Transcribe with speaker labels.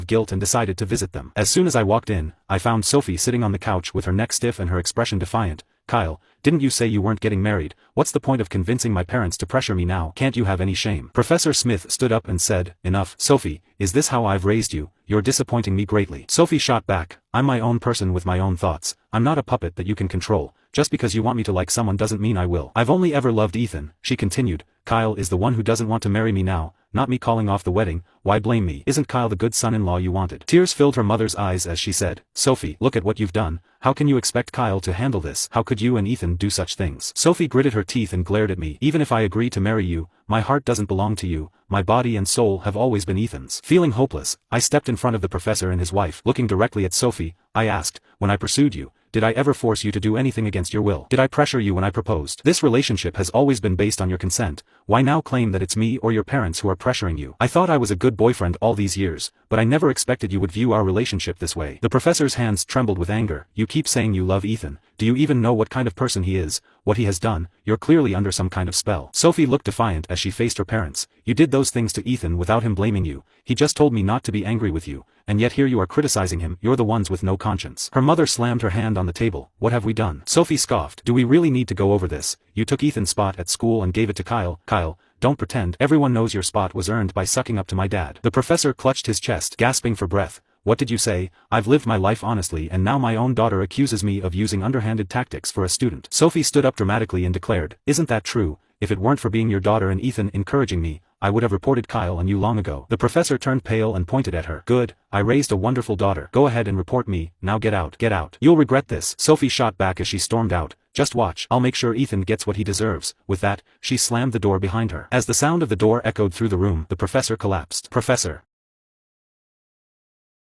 Speaker 1: guilt and decided to visit them. As soon as I walked in, I found Sophie sitting on the couch with her neck stiff and her expression defiant. "Kyle, didn't you say you weren't getting married? What's the point of convincing my parents to pressure me now? Can't you have any shame?" Professor Smith stood up and said, "Enough, Sophie, is this how I've raised you? You're disappointing me greatly." Sophie shot back, "I'm my own person with my own thoughts. I'm not a puppet that you can control. Just because you want me to like someone doesn't mean I will. I've only ever loved Ethan," she continued. "Kyle is the one who doesn't want to marry me now, not me calling off the wedding. Why blame me? Isn't Kyle the good son-in-law you wanted?" Tears filled her mother's eyes as she said, "Sophie, look at what you've done. How can you expect Kyle to handle this? How could you and Ethan do such things?" Sophie gritted her teeth and glared at me. "Even if I agree to marry you, my heart doesn't belong to you. My body and soul have always been Ethan's." Feeling hopeless, I stepped in front of the professor and his wife. Looking directly at Sophie, I asked, "When I pursued you, did I ever force you to do anything against your will? Did I pressure you when I proposed? This relationship has always been based on your consent. Why now claim that it's me or your parents who are pressuring you? I thought I was a good boyfriend all these years, but I never expected you would view our relationship this way." The professor's hands trembled with anger. "You keep saying you love Ethan. Do you even know what kind of person he is, what he has done? You're clearly under some kind of spell." Sophie looked defiant as she faced her parents. "You did those things to Ethan without him blaming you. He just told me not to be angry with you, and yet here you are criticizing him. You're the ones with no conscience." Her mother slammed her hand on the table. "What have we done?" Sophie scoffed. "Do we really need to go over this? You took Ethan's spot at school and gave it to Kyle. Kyle, don't pretend. Everyone knows your spot was earned by sucking up to my dad." The professor clutched his chest, gasping for breath. "What did you say? I've lived my life honestly and now my own daughter accuses me of using underhanded tactics for a student." Sophie stood up dramatically and declared, "Isn't that true? If it weren't for being your daughter and Ethan encouraging me, I would have reported Kyle and you long ago." The professor turned pale and pointed at her. "Good, I raised a wonderful daughter. Go ahead and report me. Now get out. Get out. You'll regret this." Sophie shot back as she stormed out. "Just watch. I'll make sure Ethan gets what he deserves." With that, she slammed the door behind her. As the sound of the door echoed through the room, the professor collapsed. "Professor,